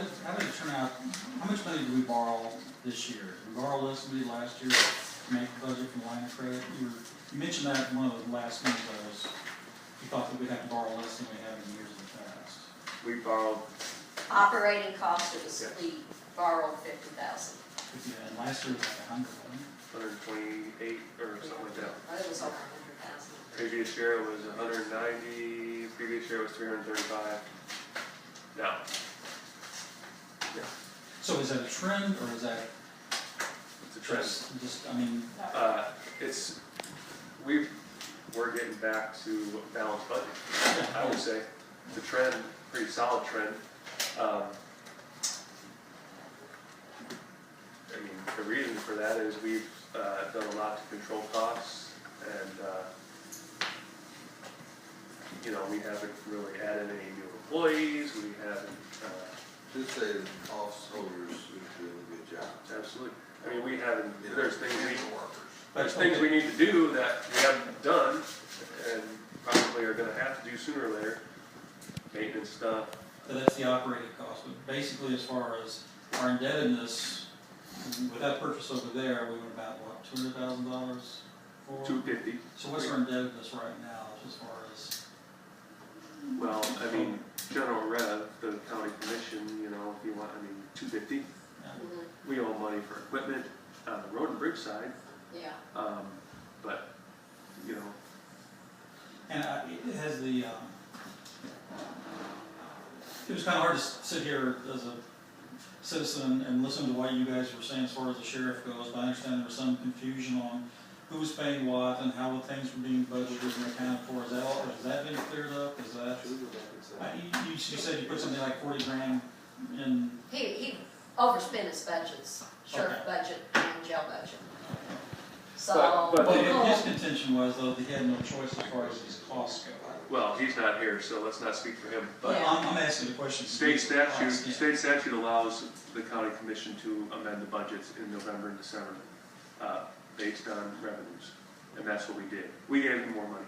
how did it turn out? How much money did we borrow this year? Did we borrow less than we did last year to make the budget from line of credit? You mentioned that in one of the last meetings, you thought that we'd have to borrow less than we have in years in the past. We borrowed, Operating cost, it was, we borrowed 50,000. Yeah, and last year was like 100, wasn't it? 128 or something like that. It was over 100,000. Previous year was 190, previous year was 335. Now. Yeah. So is that a trend, or is that It's a trend. just, I mean, We're getting back to a balanced budget. Yeah. I would say it's a trend, pretty solid trend. I mean, the reason for that is we've done a lot to control costs, and you know, we haven't really added any new employees. We haven't. Should say that office holders is doing a good job. Absolutely. I mean, we haven't. There's things workers. we need to do that we haven't done, and probably are going to have to do sooner or later. Maintenance stuff. so that's the operating cost, but basically as far as our indebtedness, with that purchase over there, we went about, what, $200,000? $250. So what's our indebtedness right now, as far as? Well, I mean, general rev, the county commission, you know, if you want, I mean, $250. We owe money for equipment on the road and bridge side. Yeah. But, you know. And it has the, it was kind of hard to sit here as a citizen and listen to what you guys were saying as far as the sheriff goes, but I understand there was some confusion on who was paying what and how things were being budgeted and accounted for. Is that all, has that been cleared up? Is that, you said you put something like 40 grand in? He overspent his budgets, sheriff Okay. budget and jail budget. So. But His contention was, though, that he had no choice as far as his costs go. Well, he's not here, so let's not speak for him. But Yeah. I'm asking the question. state statute allows the county commission to amend the budgets in November and December based on revenues, and that's what we did. We gave him more money.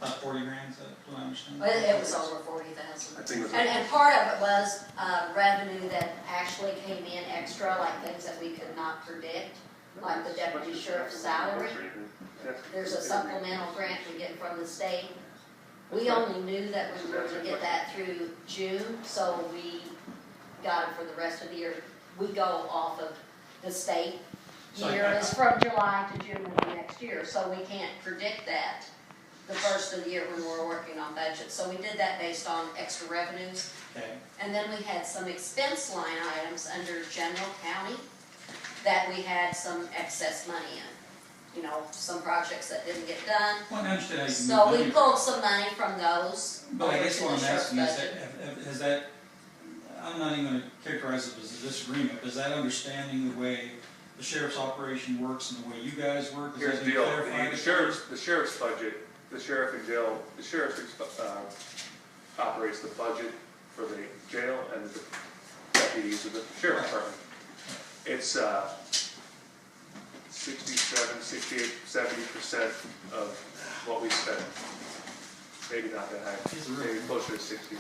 About 40 grand, is that what I understand? But it was over 40,000. I think it was. And part of it was revenue that actually came in extra, like things that we could not predict, like the deputy sheriff's salary. There's a supplemental grant we get from the state. We only knew that we were going to get that through June, so we got it for the rest of the year. We go off of the state year, is from July to June of the next year, so we can't predict that the first of the year when we're working on budget. So we did that based on extra revenues. Okay. And then we had some expense line items under general county that we had some excess money in. You know, some projects that didn't get done. Well, I understand how you can So move we money. pulled some money from those. But I over guess to what I'm the sheriff's asking is, budget. has that, I'm not even going to characterize it as a disagreement, but is that understanding the way the sheriff's operation works and the way you guys work? Is Here's that the being deal, clarified? the sheriff's budget, the sheriff and jail, the sheriff operates the budget for the jail and the deputies of the sheriff's department. It's 67, 68, 70% of what we spend. Maybe not that high, maybe closer to 60.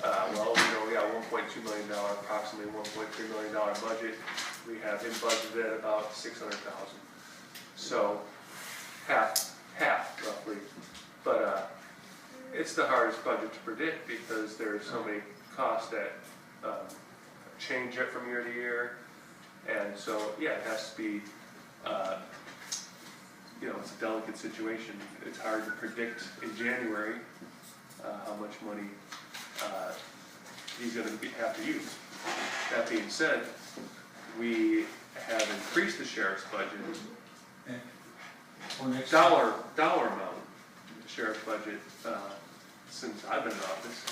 Well, you know, we got $1.2 million, approximately $1.3 million budget. We have him budgeted at about $600,000. So half roughly. But it's the hardest budget to predict because there's so many costs that change it from year to year. And so, yeah, it has to be, you know, it's a delicate situation. It's hard to predict in January how much money he's going to have to use. That being said, we have increased the sheriff's budget, Okay. For next dollar amount, the sheriff's budget since I've been in office.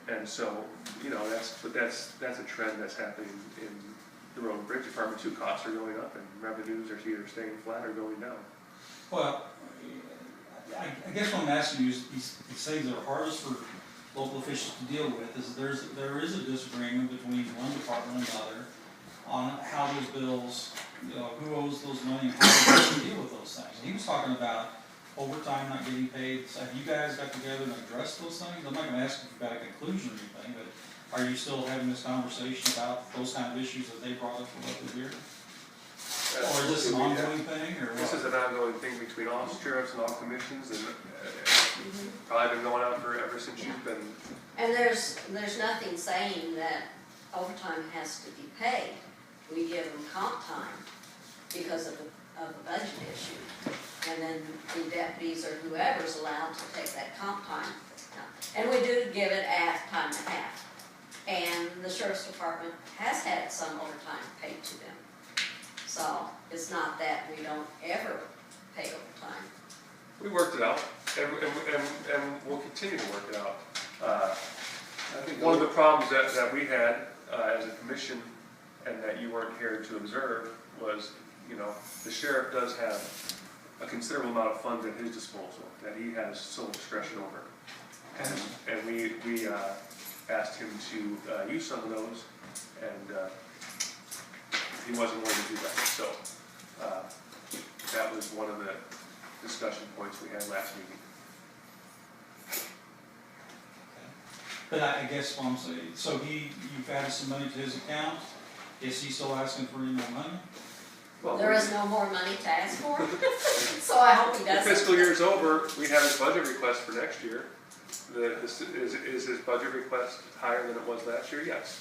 And so, you know, that's a trend that's happening in the road and bridge department too. Costs are going up and revenues are either staying flat or going down. Well, I guess what I'm asking you is these things that are hardest for local officials to deal with is there is a disagreement between one department and another on how those bills, you know, who owes those money and how they deal with those things. And he was talking about overtime not getting paid, so have you guys got together and addressed those things? I'm not gonna ask if you've got a conclusion or anything, but are you still having this conversation about those kind of issues that they brought up for what they're here? Or is this an ongoing thing, or This is what? an ongoing thing between all sheriffs and all commissions, and probably been going on ever since you've been. And there's nothing saying that overtime has to be paid. We give them comp time because of the budget issue. And then the deputies or whoever's allowed to take that comp time. And we do give it at time and a half. And the sheriff's department has had some overtime paid to them. So it's not that we don't ever pay overtime. We worked it out, and we'll continue to work it out. I think One of the problems that we had as a commission, and that you weren't here to observe, was, the sheriff does have a considerable amount of funds at his disposal that he has sole discretion over. And we asked him to use some of those, and he wasn't willing to do that. So that was one of the discussion points we had last meeting. But I guess what I'm saying, so you've added some money to his account, is he still asking for any more money? Well, There is no more money to ask for, so I hope he the doesn't. fiscal year's over, we have his budget request for next year. Is his budget request higher than it was last year? Yes.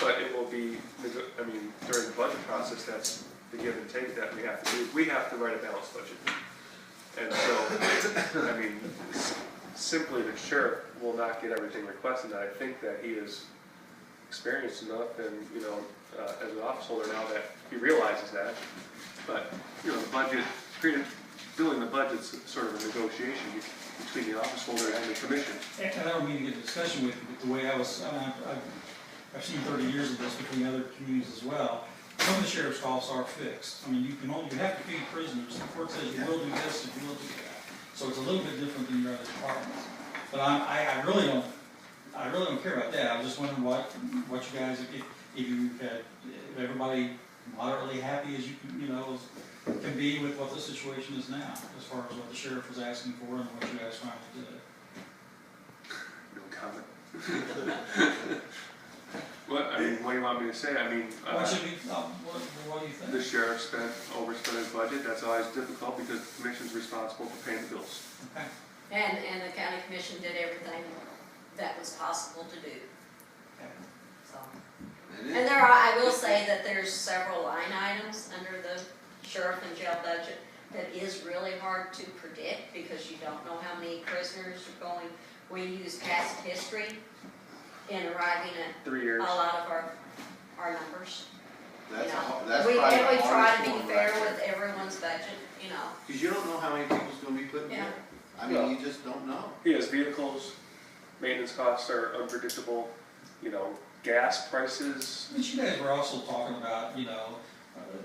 But it will be, during the budget process, that's the give and take that we have to do. We have to write a balanced budget. And so, simply the sheriff will not get everything requested. And I think that he is experienced enough and, as an office holder now that he realizes that. But, the budget, building the budget's sort of a negotiation between the office holder and the commission. And I don't mean to get a discussion with you, but the way I've seen 30 years of this between other communities as well. Some of the sheriff's costs are fixed. You have to feed prisoners. The court says you will do this and you will do that. So it's a little bit different than your other departments. But I really don't care about that. I was just wondering what you guys, if everybody moderately happy as you can be with what the situation is now, as far as what the sheriff was asking for and what you guys finally did. No comment. What do you want me to say? What do you think? The sheriff overspent his budget. That's always difficult because the commission's responsible for paying the bills. Okay. And the county commission did everything that was possible to do. Okay. So. And I will say that there's several line items under the sheriff and jail budget that is really hard to predict because you don't know how many prisoners are going. We use past history in arriving at 3 years. a lot of our numbers. That's We probably the try hardest to be one fair right with everyone's budget, Because you don't know how many people's gonna be put in Yeah. there. You just don't know. He has vehicles, maintenance costs are unpredictable, gas prices. But you guys were also talking about,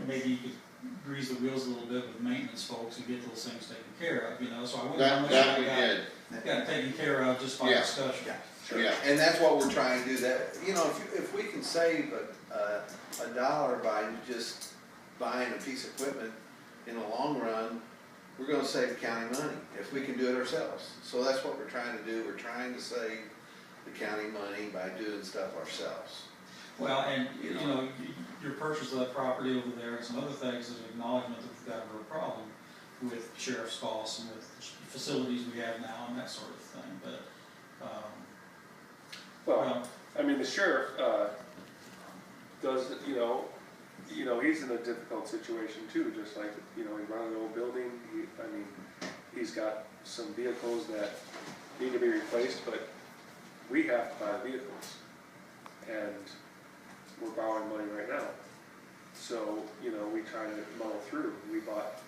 maybe you could grease the wheels a little bit with maintenance folks and get those things taken care of, So I wonder how much That we I did. got taken care of just by Yeah. discussion. Sure. Yeah. And that's what we're trying to do, that, if we can save $1 by just buying a piece of equipment, in the long run, we're gonna save the county money, if we can do it ourselves. So that's what we're trying to do, we're trying to save the county money by doing stuff ourselves. Well, and, your purchase of that property over there and some other things is an acknowledgement that we've got a real problem with sheriff's costs and with the facilities we have now and that sort of thing, but, The sheriff does, he's in a difficult situation too, just like, he's running an old building. He's got some vehicles that need to be replaced, but we have to buy the vehicles. And we're borrowing money right now. So, we try to muddle through. We bought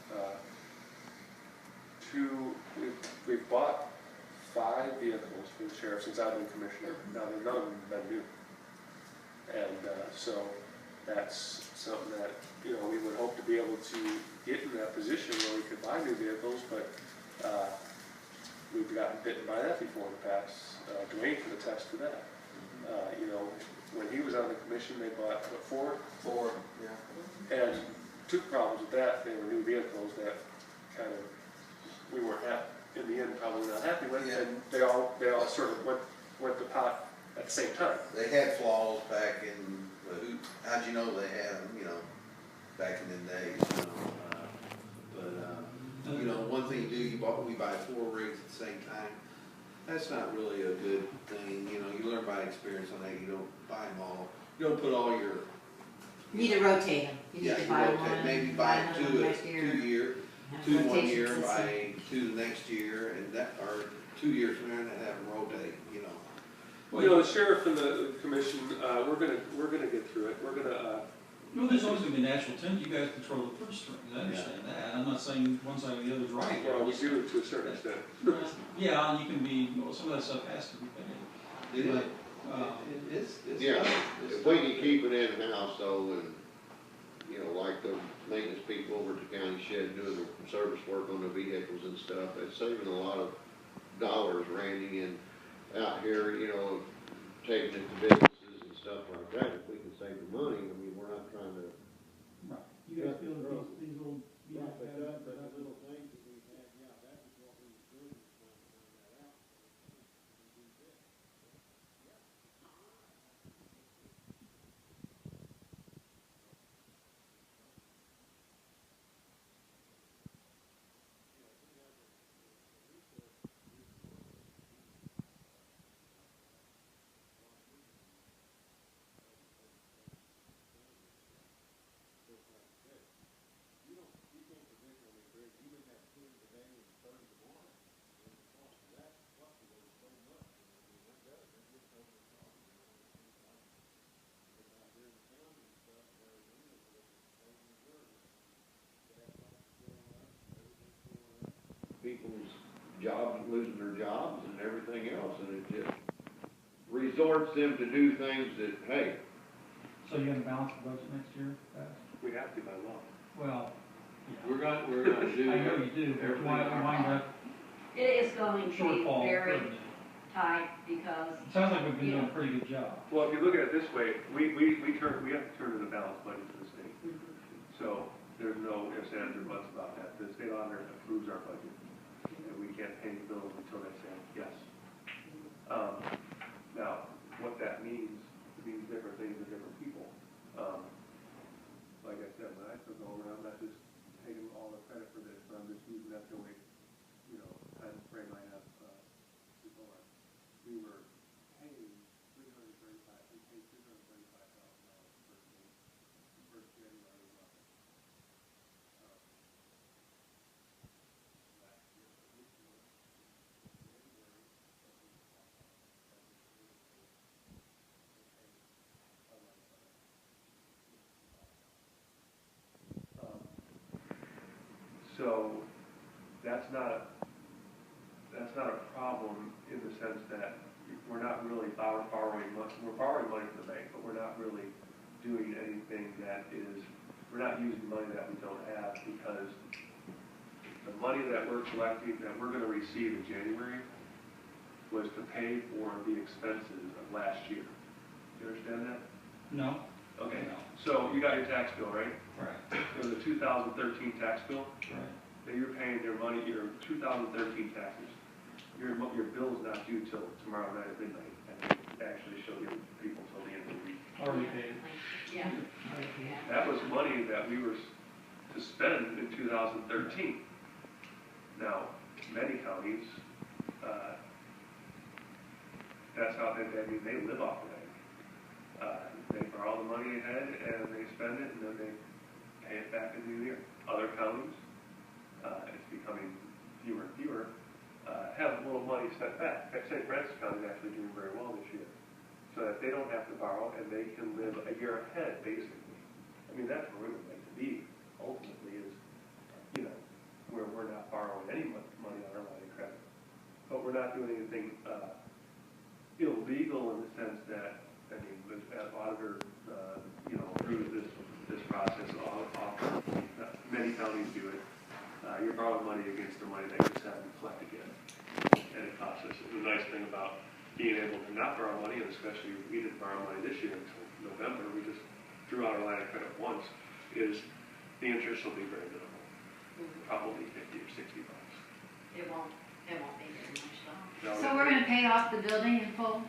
we've bought 5 vehicles for the sheriff since I've been commissioner. Now, none of them have been new. And so that's something that, we would hope to be able to get in that position where we could buy new vehicles, but we've gotten bitten by that before in the past. Dwayne can attest to that. When he was on the commission, they bought, 4? 4, yeah. And two problems with that. They were new vehicles that kind of we weren't happy, in the end, probably not happy with, Yeah. and they all sort of went to pot at the same time. They had flaws back in, how'd you know they had them, you know, back in them days, you know? You know, one thing you do, we buy 4 rigs at the same time. That's not really a good thing, you know, you learn by experience on that, you don't buy them all. You don't put all your. You need to rotate them. You need Yeah, to you buy rotate, one, maybe buy buy another two, next year. 2 year, Have 2 1 rotation year, system. buy 2 next year, and that, or 2 years from there, and have them rotate, you know. Well, you know, the sheriff and the commission, we're gonna get through it. We're gonna, Well, there's always gonna be a natural tendency, you guys control the purse strings, I understand that, I'm not saying one side or the other's right. well, we do it to a certain extent. Yeah, and you can be, well, some of that stuff has to be paid. It is. But, It's Yeah, tough. It's if we tough. can keep it in-house though, and, you know, like the maintenance people over at the county shed doing the service work on the vehicles and stuff, it's saving a lot of dollars, Randy, and out here, you know, taking it to businesses and stuff like that, if we can save the money, I mean, we're not trying to. right, you guys feel that these little, you know, little things that we have, yeah, that is what we were doing, trying to find that out. People's jobs, losing their jobs and everything else, and it just resorts them to do things that, hey. so you're gonna balance the budget next year, guys? We have to by law. Well, yeah. We're gonna do. I know you do, but everything why, our wind up It is going to be shortfall very revenue. tight because, It sounds like we've been doing a pretty good job. Well, if you look at it this way, we have to turn in a balanced budget to the state. So there's no ifs, ands, or buts about that. The state auditor approves our budget, and we can't pay the bills until they say yes. Now, what that means, it means different things to different people. Like I said, when I took over, I'm not just taking all the credit for this, but I'm just using that the way, you know, time frame I have before. We were paying we paid $335,000 first January of last year. This was January. So that's not a problem in the sense that we're not really borrowing money. We're borrowing money from the bank, but we're not really doing anything that is, we're not using money that we don't have, because the money that we're collecting, that we're gonna receive in January, was to pay for the expenses of last year. Do you understand that? No? Okay, No. so you got your tax bill, right? Right, It was a 2013 tax bill. right. That you're paying their money, your 2013 taxes. Your bill is not due till tomorrow night at midnight, and they actually show you people till the end of the week. Already paid. yeah. That was money that we were to spend in 2013. Now, many counties, that's how they live off of that. They borrow the money ahead and they spend it and then they pay it back in the new year. Other counties, it's becoming fewer and fewer, have a little money set back. St. Francis County is actually doing very well this year, so that they don't have to borrow and they can live a year ahead, basically. I mean, that's where we would like to be, ultimately, is, you know, where we're not borrowing any money on our line of credit. But we're not doing anything illegal in the sense that, I mean, as auditor, you know, through this process, many counties do it. You're borrowing money against the money that you just haven't collected yet. And it costs us. The nice thing about being able to not borrow money, and especially we didn't borrow money this year until November, we just drew out our line of credit once, is the interest will be very minimal. Probably $50 or $60. it won't be very much longer. No, So we're gonna pay off the building in full?